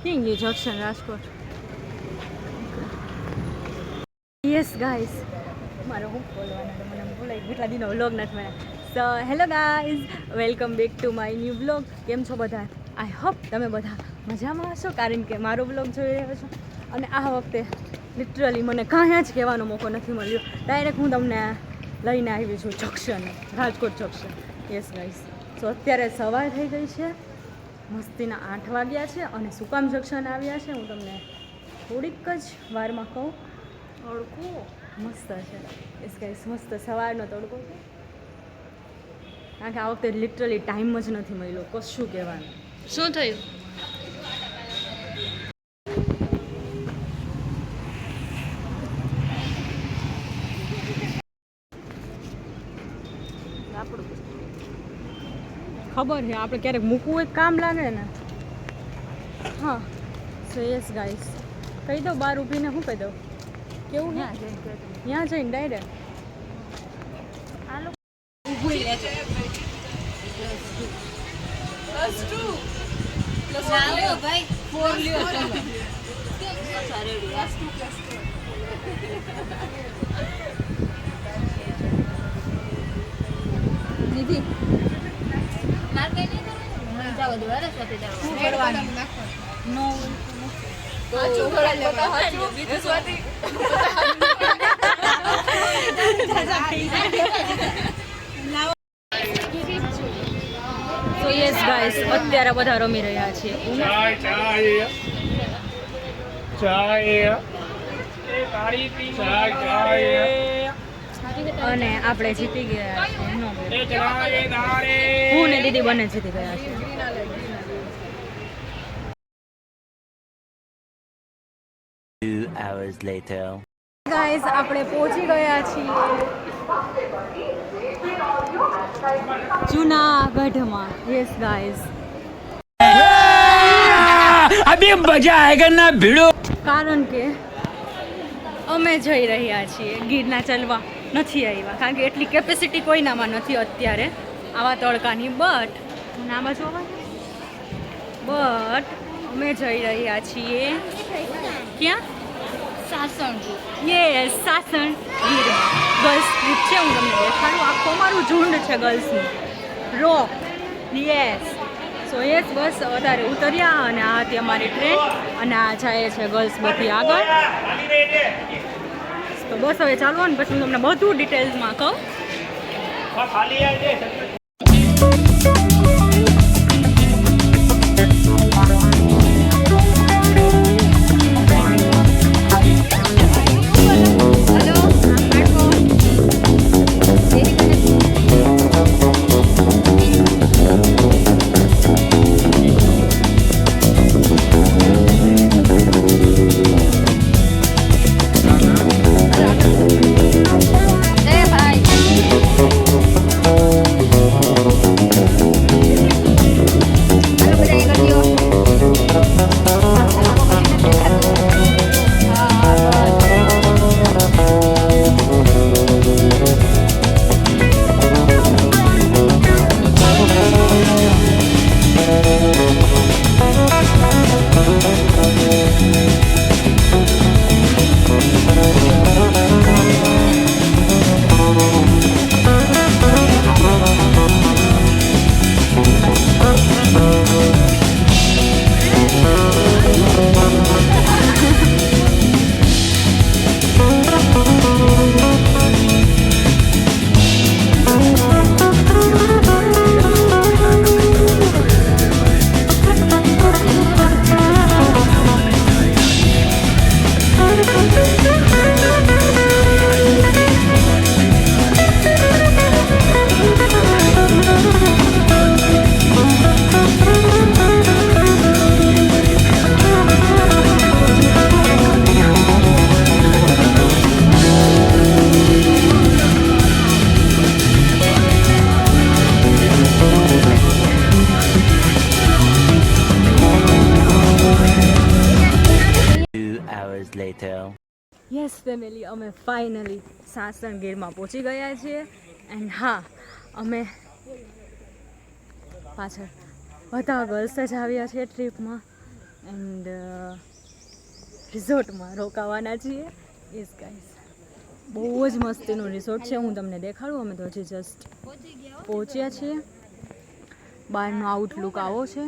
કિંગલી junction Rajkot. Yes guys, મારો હું બોલવાનો તો મને બોલાય કેટલા દિનો વ્લોગ નથી મળ્યા. So hello guys, welcome back to my new vlog. કેમ છો બધા? આઈ હોપ તમે બધા મજામાં હશો, કારણ કે મારો વ્લોગ જોઈ રહ્યો છો. અને આ વખતે લિટરલી મને કાંઈ જ કહેવાનો મોકો નથી મળ્યો. ડાયરેક્ટ હું તમને લઈને આવી છું junction, Rajkot junction. Yes guys, so અત્યારે સવાર થઈ ગઈ છે, મસ્તીના 8 વાગ્યા છે. અને શું કામ જંક્શન આવ્યા છે હું તમને થોડીક જ વારમાં કહું. તડકો મસ્ત છે. યસ ગાઈઝ, મસ્ત સવારનો તડકો છે. કારણ કે આ વખતે લિટરલી ટાઈમ જ નથી મળ્યો કશું કહેવાનું. શું થયું? ખબર છે આપણે ક્યારેક મૂકવું હોય કામ લાગે ને. હા, સો યસ ગાઈસ, કહી દઉં બહાર ઊભીને શું કહી દઉં? કેવું ત્યાં જઈને ડાયરેક્ટ દીદી નો તો યસ ગાઈસ, અત્યારે બધા રમી રહ્યા છીએ અને આપણે જીતી ગયા છીએ. હું ને દીદી બંને જીતી ગયા છે. hours later. ગાઈઝ, આપણે પહોંચી ગયા છીએ જૂનાગઢમાં. યસ ગાઈઝ, अभी मजा आएगा ना भिड़ो. કારણ કે અમે જઈ રહ્યા છીએ ગીરના ચલવા. નથી આવ્યા કારણ કે એટલી કેપેસિટી કોઈનામાં નથી અત્યારે આવા તડકાની. બટ આ બાજુ અમે જઈ રહ્યા છીએ ક્યાં? Sasan Gir. Yes, Sasan Gir girls trip છે. હું તમને દેખાડું, આખું અમારું ઝુંડ છે ગર્લ્સનું. રોક. યસ, સો યસ, બસ અત્યારે ઉતર્યા અને આ હતી અમારી ટ્રેન અને આ જાય છે ગર્લ્સ બધી આગળ. તો બસ હવે ચાલો ને પછી હું તમને બધું ડિટેલ્સમાં કહું. યસ ફેમિલી, અમે ફાઇનલી સાસણગીરમાં પહોંચી ગયા છીએ. એન્ડ હા, અમે પાછળ બધા ગર્લ્સ જ આવ્યા છે ટ્રીપમાં. એન્ડ રિઝોર્ટમાં રોકાવાના છીએ. યસ ગાઈસ, બહુ જ મસ્તીનું રિઝોર્ટ છે. હું તમને દેખાડું. અમે તો હજી જસ્ટ પહોંચ્યા છીએ. બહારનો આઉટલુક આવો છે.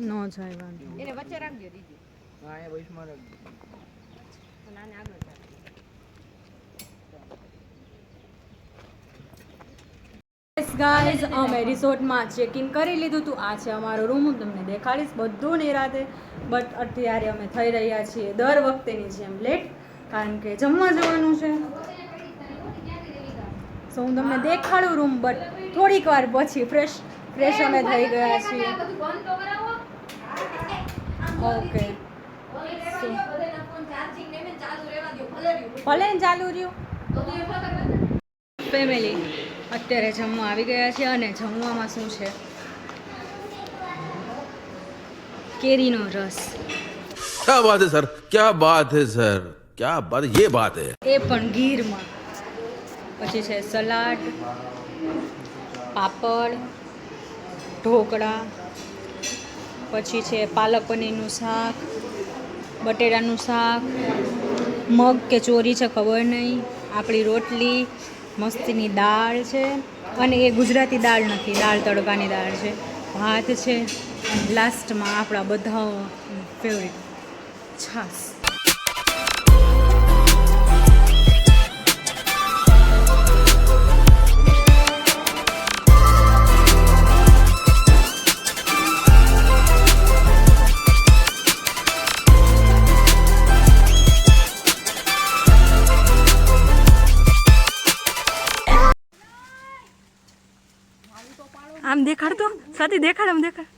નો જાય વાંધો. એને વચ્ચે રાખજો દીદી. હા એ વૈષ્ણવ રાખજો. નાને આગળ ગાઈઝ, અમે રિસોર્ટમાં ચેક ઇન કરી લીધું હતું. આ છે અમારો રૂમ. હું તમને દેખાડીશ બધું નિરાતે. બટ અત્યારે અમે થઈ રહ્યા છીએ દર વખતેની જેમ લેટ, કારણ કે જમવા જવાનું છે. સો હું તમને દેખાડું રૂમ, બટ થોડીક વાર પછી ફ્રેશ અમે થઈ ગયા છીએ. ઓકે, ભલે ને ચાલુ રહ્યું. ફેમિલી અત્યારે જમવા આવી ગયા છે. અને જમવામાં શું છે? કેરીનો રસ. क्या बात है सर, क्या बात है सर, क्या बात, ये बात है. એ પણ ગીરમાં. પછી છે સલાડ, પાપડ, ઢોકળા, પછી છે પાલક પનીરનું શાક, બટેટાનું શાક, મગ કે ચોરી છે ખબર નહીં, આપણી રોટલી, મસ્તીની દાળ છે. અને એ ગુજરાતી દાળ નથી, દાળ તડકાની દાળ છે. ભાત છે. અને લાસ્ટમાં આપણા બધા ફેવરિટ છાશ. આમ દેખાડતો સાથી, દેખાડ, આમ દેખાડ.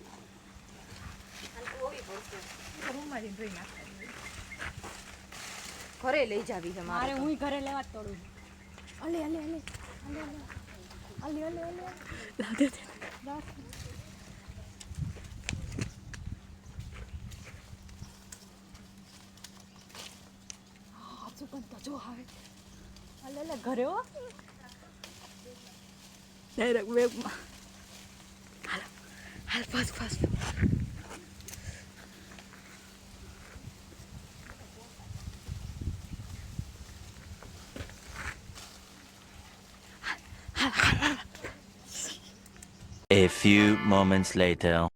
ઘરે લઈ જાવી છે મારે હું ઘરે લેવા જ તોડું. અલે અલે અલે અલે અલે અલે લાવ દે. હા સુકન તો જો આવે. અલે અલે ઘરે હો. ડાયરેક્ટ વેબમાં. હાલ હાલ fast fast. A few moments later.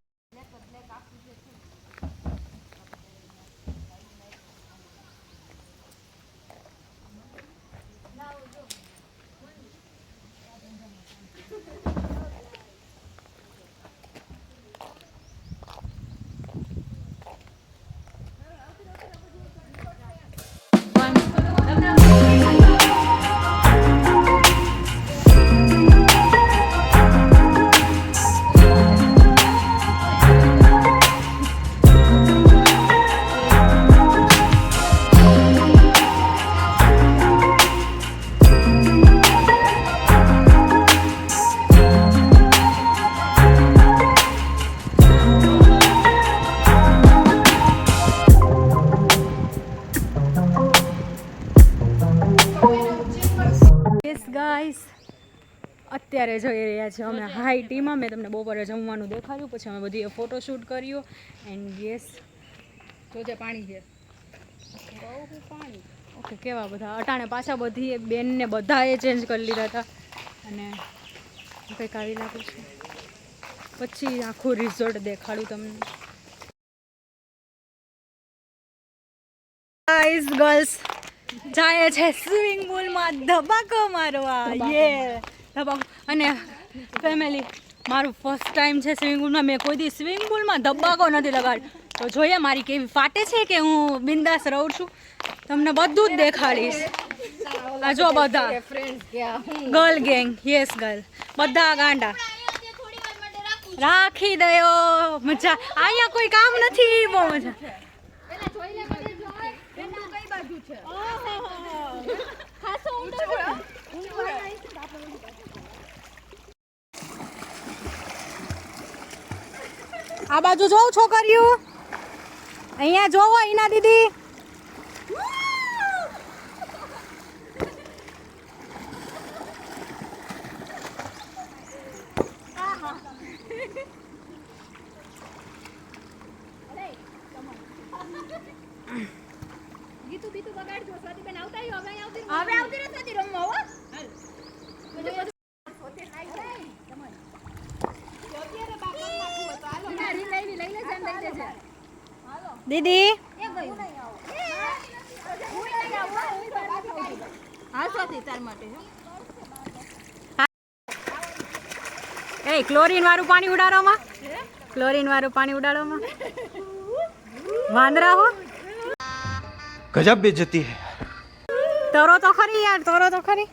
Guys, અત્યારે જઈ રહ્યા છીએ અમે હાઈ ટીમાં. મેં તમને બપોરે જમવાનું દેખાડ્યું, પછી અમે બધીએ ફોટોશૂટ કર્યું. એન્ડ યસ, જોજે પાણી છે. ઓકે, કેવા બધા અટાણે પાછા બધી બેનને બધાએ ચેન્જ કરી લીધા હતા. અને કંઈક આવી લાગુ છે. પછી આખું રિઝોર્ટ દેખાડું તમને. ગાઈસ, ગર્લ્સ જાય છે સ્વિમિંગ પુલમાં ધબાકો મારવા. યે ધબાકો. અને ફેમિલી, મારું ફર્સ્ટ ટાઈમ છે સ્વિમિંગ પુલમાં. મેં કોઈ દી સ્વિમિંગ પુલમાં ધબાકો નથી લગાડ્યો. તો જોઈએ મારી કેવી ફાટે છે કે હું બિંદાસ રહું છું. તમને બધું જ દેખાડીશ. આ જો બધા ગર્લ ગેંગ. યસ ગર્લ, બધા ગાંડા. રાખી દયો, મજા. અહીંયા કોઈ કામ નથી, બહુ મજા. આ બાજુ જોઉં છોકરીઓ, અહીંયા જોવો ઈના દીદી. ગીતું બીતું બગાડજો સ્વાતિબેન આવતા આવ્યો હવે આવતી હવે આવતી રહે સ્વાતિ રમવા હો. દીદી હા સ્વાતિ તાર માટે એ ક્લોરીન વાળું પાણી ઉડાડોમાં, ક્લોરીન વાળું પાણી ઉડાડોમાં. વાંદરા હો, गजब बेइज्जती है. તરો તો ખરી યાર, તરો તો ખરી.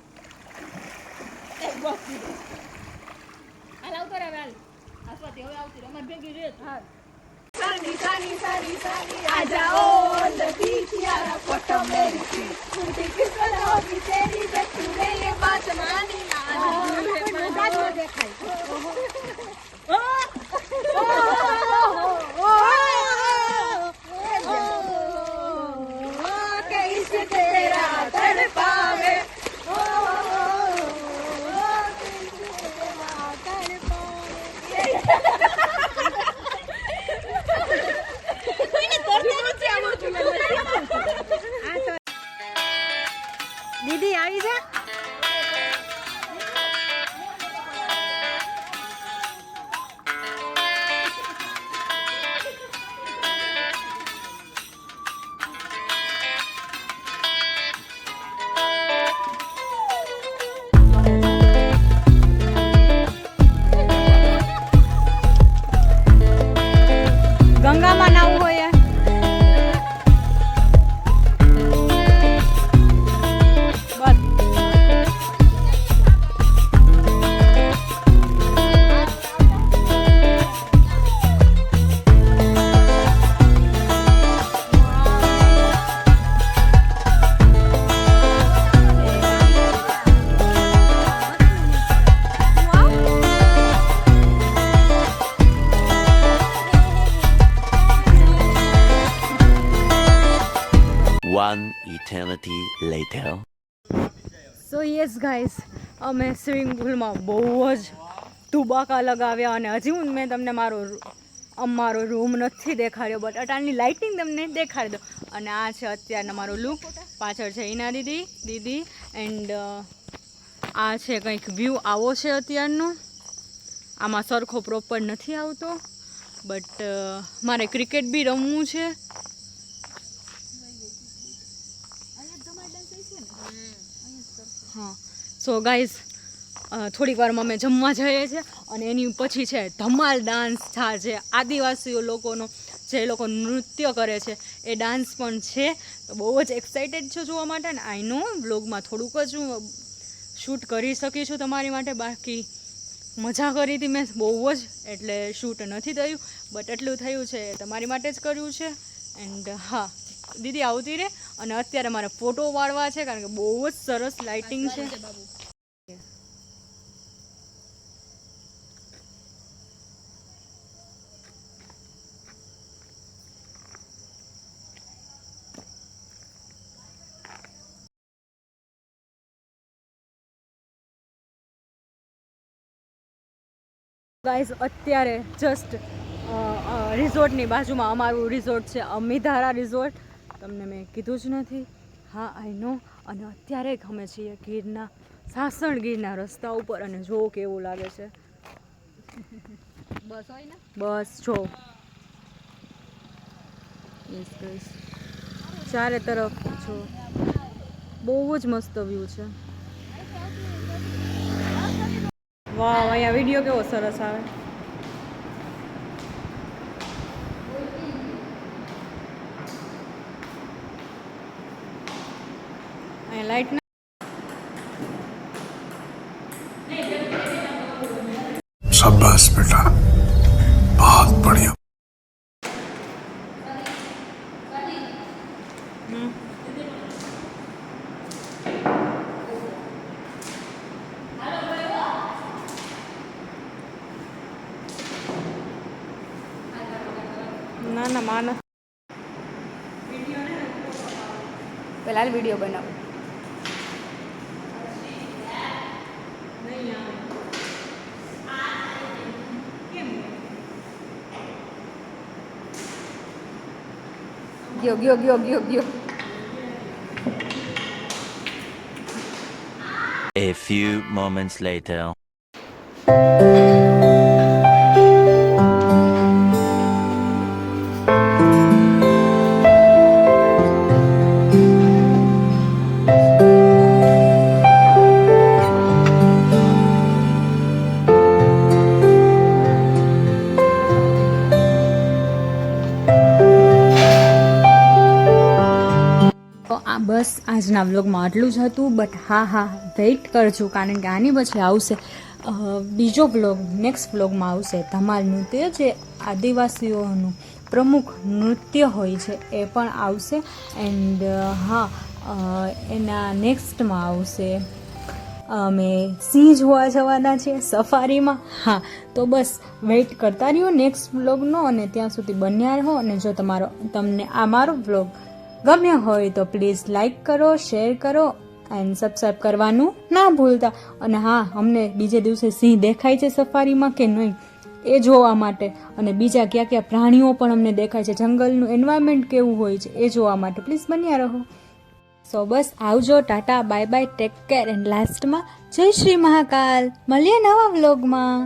હાલ આવતો રે હાલ આ સ્વાતિ હવે આવતી અમાર ભેગી રે હાલ દીદી આવી જા. ગંગામાં નાવું હોય One eternity later. સો યસ ગાઈસ, અમે સ્વિમિંગ પુલમાં બહુ જ તુબાકા લગાવ્યા અને હજી હું મેં તમને અમારો રૂમ નથી દેખાડ્યો, બટ અટાણની લાઇટિંગ તમને દેખાડી દો. અને આ છે અત્યારનો મારો લુક. પાછળ છે ઈના દીદી એન્ડ આ છે કંઈક વ્યૂ આવો છે અત્યારનો. આમાં સરખો પ્રોપર નથી આવતો, બટ મારે ક્રિકેટ બી રમવું છે. હા, સો ગાઈઝ થોડીક વારમાં અમે જમવા જઈએ છીએ અને એની પછી છે ધમાલ ડાન્સ છે આદિવાસીઓ લોકોનો, જે લોકો નૃત્ય કરે છે એ ડાન્સ પણ છે. તો બહુ જ એક્સાઇટેડ છું જોવા માટે. ને આઈ નો બ્લોગમાં થોડુંક જ હું શૂટ કરી શકી છું તમારી માટે, બાકી મજા કરી હતી મેં બહુ જ, એટલે શૂટ નથી થયું, બટ એટલું થયું છે તમારી માટે જ કર્યું છે. એન્ડ હા, દીદી આવતી રહે અને અત્યારે મારે ફોટો પાડવા છે કારણ કે બહુ જ સરસ લાઇટિંગ છે. ગાઈઝ અત્યારે જસ્ટ રિઝોર્ટની બાજુમાં અમારું રિઝોર્ટ છે, અમિધારા રિઝોર્ટ. તમને મેં કીધું જ નથી. હા આઈ નો. અને અત્યારે અમે છીએ ગીરના, સાસણ ગીરના રસ્તા ઉપર અને જો કેવું લાગે છે. બસ હોય ને બસ જો ચારે તરફ જો બહુ જ મસ્ત વ્યૂ છે. વાહ, અહીંયા વિડીયો કેવો સરસ આવે. અહીંયા લાઈટ शाबाश बेटा, बहुत बढ़िया. ના ના માનો પેલા વિડીયો બનાવો. ગયો. A few moments later. તો આ બસ આજના વ્લોગમાં આટલું જ હતું. બટ હા વેઇટ કરજો, કારણ કે આની પછી આવશે બીજો વ્લોગ. નેક્સ્ટ વ્લોગમાં આવશે ધમાલ નૃત્ય, જે આદિવાસીઓનું પ્રમુખ નૃત્ય હોય છે એ પણ આવશે. એન્ડ એના નેક્સ્ટમાં આવશે અમે સિંહ જોવા જવાના છે સફારીમાં. હા, તો બસ વેઇટ કરતા રહ્યો નેક્સ્ટ વ્લોગનો, અને ત્યાં સુધી બન્યા રહો. અને જો તમને આ મારો વ્લોગ ગમ્યો હોય તો પ્લીઝ લાઈક કરો, શેર કરો એન્ડ સબસ્ક્રાઈબ કરવાનું ના ભૂલતા. અને હા, અમને બીજે દિવસે સિંહ દેખાય છે સફારીમાં કે નહીં એ જોવા માટે, અને બીજા કયા કયા પ્રાણીઓ પણ અમને દેખાય છે, જંગલનું એન્વાયરમેન્ટ કેવું હોય છે એ જોવા માટે પ્લીઝ બન્યા રહો. સો બસ આવજો, Tata, bye bye, take care. And લાસ્ટમાં જય શ્રી મહાકાલ. મળીએ નવા વ્લોગમાં.